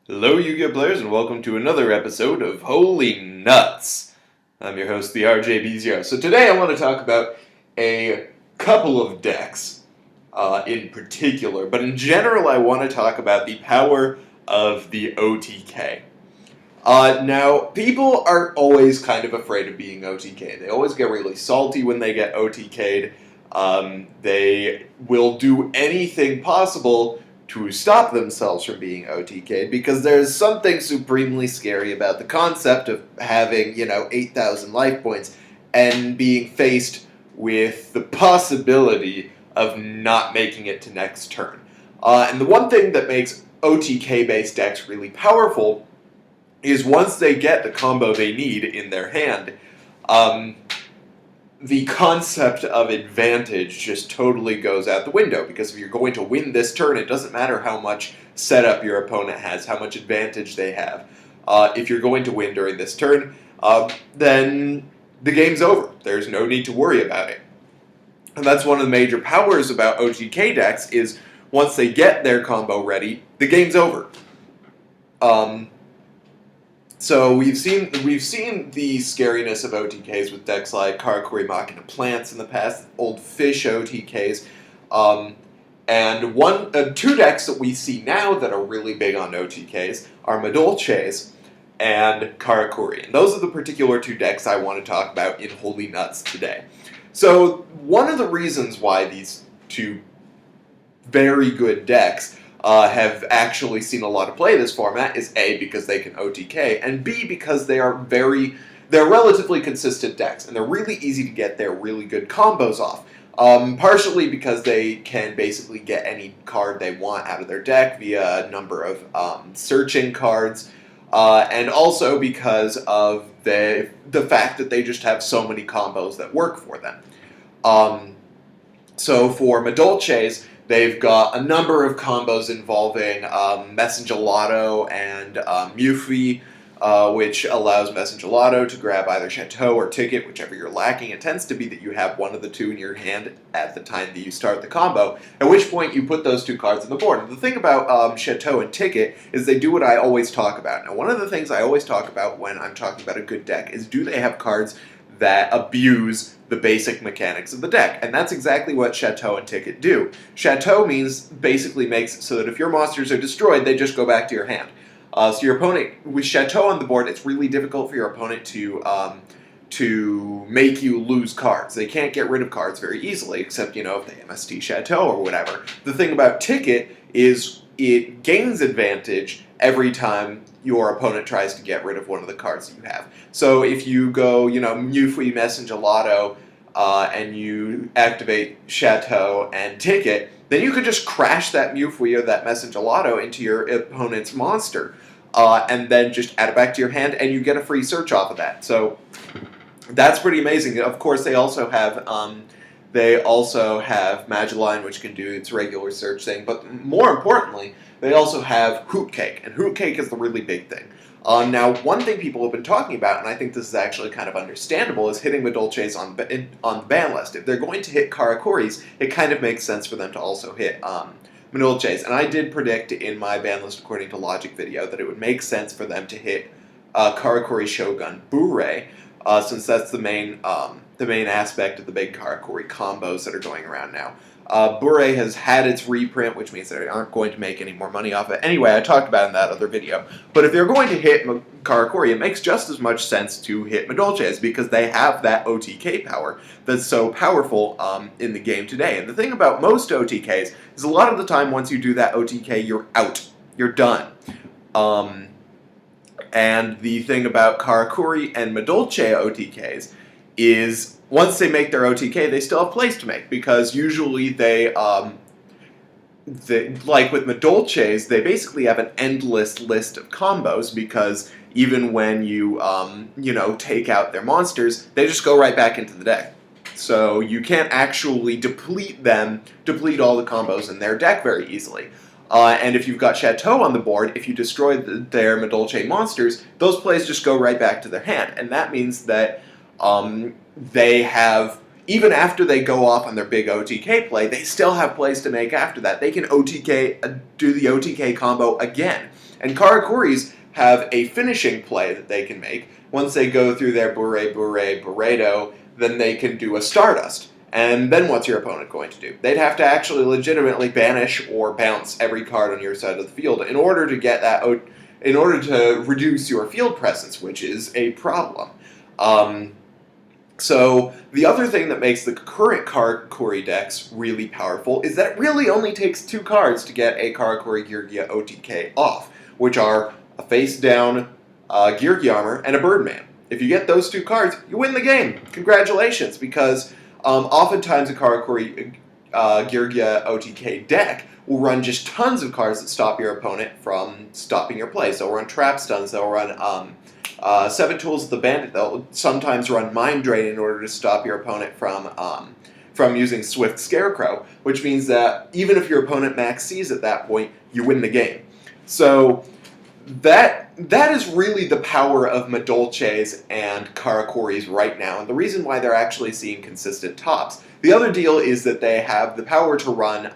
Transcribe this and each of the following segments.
Hello, Yu-Gi-Oh! Players, and welcome to another episode of Holy Nuts! I'm your host, the RJB0. So today I want to talk about a couple of decks in particular, but in general I want to talk about the power of the OTK. Now, people are always kind of afraid of being OTK. They always get really salty when they get OTK'd. They will do anything possible to stop themselves from being OTK'd because there's something supremely scary about the concept of having, 8,000 life points and being faced with the possibility of not making it to next turn. And the one thing that makes OTK-based decks really powerful is once they get the combo they need in their hand, the concept of advantage just totally goes out the window, because if you're going to win this turn, it doesn't matter how much setup your opponent has, how much advantage they have. If you're going to win during this turn, then the game's over. There's no need to worry about it. And that's one of the major powers about OTK decks, is once they get their combo ready, the game's over. So we've seen the scariness of OTKs with decks like Karakuri Machina Plants in the past, old fish OTKs, and two decks that we see now that are really big on OTKs are Madolches and Karakuri. And those are the particular two decks I want to talk about in Holy Nuts today. So one of the reasons why these two very good decks have actually seen a lot of play this format is A, because they can OTK, and B, because they're relatively consistent decks, and they're really easy to get their really good combos off. Partially because they can basically get any card they want out of their deck via a number of searching cards, and also because of the fact that they just have so many combos that work for them. So for Madolches, they've got a number of combos involving Messengelato and Mufei, which allows Messengelato to grab either Chateau or Ticket, whichever you're lacking. It tends to be that you have one of the two in your hand at the time that you start the combo, at which point you put those two cards on the board. And the thing about Chateau and Ticket is they do what I always talk about. Now, one of the things I always talk about when I'm talking about a good deck is, do they have cards that abuse the basic mechanics of the deck? And that's exactly what Chateau and Ticket do. Chateau basically makes so that if your monsters are destroyed, they just go back to your hand. So your opponent, with Chateau on the board, it's really difficult for your opponent to make you lose cards. They can't get rid of cards very easily, except, if they MST Chateau or whatever. The thing about Ticket is it gains advantage every time your opponent tries to get rid of one of the cards that you have. So if you go, Mufei, Messengelato, and you activate Chateau and Ticket, then you could just crash that Mufei or that Messengelato into your opponent's monster, and then just add it back to your hand, and you get a free search off of that. So that's pretty amazing. Of course, they also have Madolche, which can do its regular search thing, but more importantly, they also have Hoot Cake, and Hoot Cake is the really big thing. Now, one thing people have been talking about, and I think this is actually kind of understandable, is hitting Madolches on the ban list. If they're going to hit Karakuris, it kind of makes sense for them to also hit Madolches. And I did predict in my ban list according to Logic video that it would make sense for them to hit Karakuri Shogun Bure, since that's the main aspect of the big Karakuri combos that are going around now. Bure has had its reprint, which means they aren't going to make any more money off it. Anyway, I talked about it in that other video. But if they're going to hit Karakuri, it makes just as much sense to hit Madolches, because they have that OTK power that's so powerful in the game today. And the thing about most OTKs is, a lot of the time once you do that OTK, you're out. You're done. And the thing about Karakuri and Madolche OTKs is, once they make their OTK, they still have plays to make, because usually like with Madolches, they basically have an endless list of combos, because even when you, take out their monsters, they just go right back into the deck. So you can't actually deplete all the combos in their deck very easily. And if you've got Chateau on the board, if you destroy their Madolche monsters, those plays just go right back to their hand. And that means that they have, even after they go off on their big OTK play, they still have plays to make after that. They can do the OTK combo again. And Karakuris have a finishing play that they can make. Once they go through their Burrito, then they can do a Stardust. And then what's your opponent going to do? They'd have to actually legitimately banish or bounce every card on your side of the field in order to get that, in order to reduce your field presence, which is a problem. So the other thing that makes the current Karakuri decks really powerful is that it really only takes 2 cards to get a Karakuri Geargia OTK off, which are a face-down Geargia armor and a Birdman. If you get those 2 cards, you win the game. Congratulations, because oftentimes a Karakuri Geargia OTK deck will run just tons of cards that stop your opponent from stopping your play. So they'll run Trap Stuns, they'll run 7 Tools of the Bandit, they'll sometimes run Mind Drain in order to stop your opponent from using Swift Scarecrow, which means that even if your opponent max Cs at that point, you win the game. So that is really the power of Madolches and Karakuris right now, and the reason why they're actually seeing consistent tops. The other deal is that they have the power to run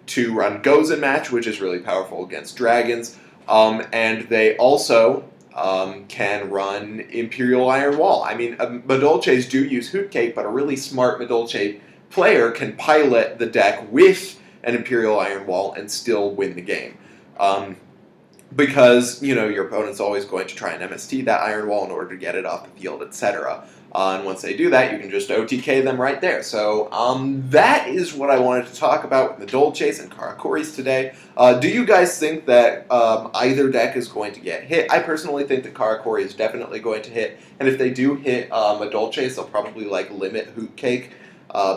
Gozen Match, which is really powerful against dragons, and they also can run Imperial Iron Wall. I mean, Madolches do use Hoot Cake, but a really smart Madolche player can pilot the deck with an Imperial Iron Wall and still win the game. Because, you know, your opponent's always going to try and MST that Iron Wall in order to get it off the field, etc. And once they do that, you can just OTK them right there. So that is what I wanted to talk about with Madolches and Karakuris today. Do you guys think that either deck is going to get hit? I personally think that Karakuri is definitely going to hit. And if they do hit Madolches, they'll probably limit Hoot Cake.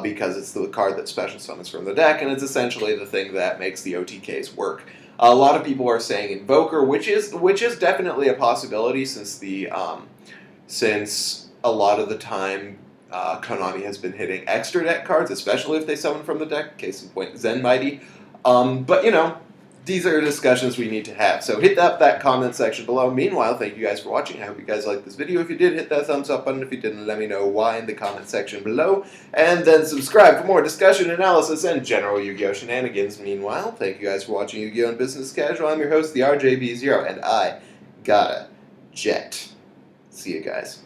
Because it's the card that special summons from the deck, and it's essentially the thing that makes the OTKs work. A lot of people are saying Invoker, which is definitely a possibility since since a lot of the time Konami has been hitting extra deck cards, especially if they summon from the deck. Case in point, Zen Mighty. But you know, these are discussions we need to have. So hit that comment section below. Meanwhile, thank you guys for watching. I hope you guys liked this video. If you did, hit that thumbs up button. If you didn't, let me know why in the comment section below. And then subscribe for more discussion, analysis, and general Yu-Gi-Oh! Shenanigans. Meanwhile, thank you guys for watching Yu-Gi-Oh! and Business Casual. I'm your host, the RJB0, and I gotta jet. See you guys.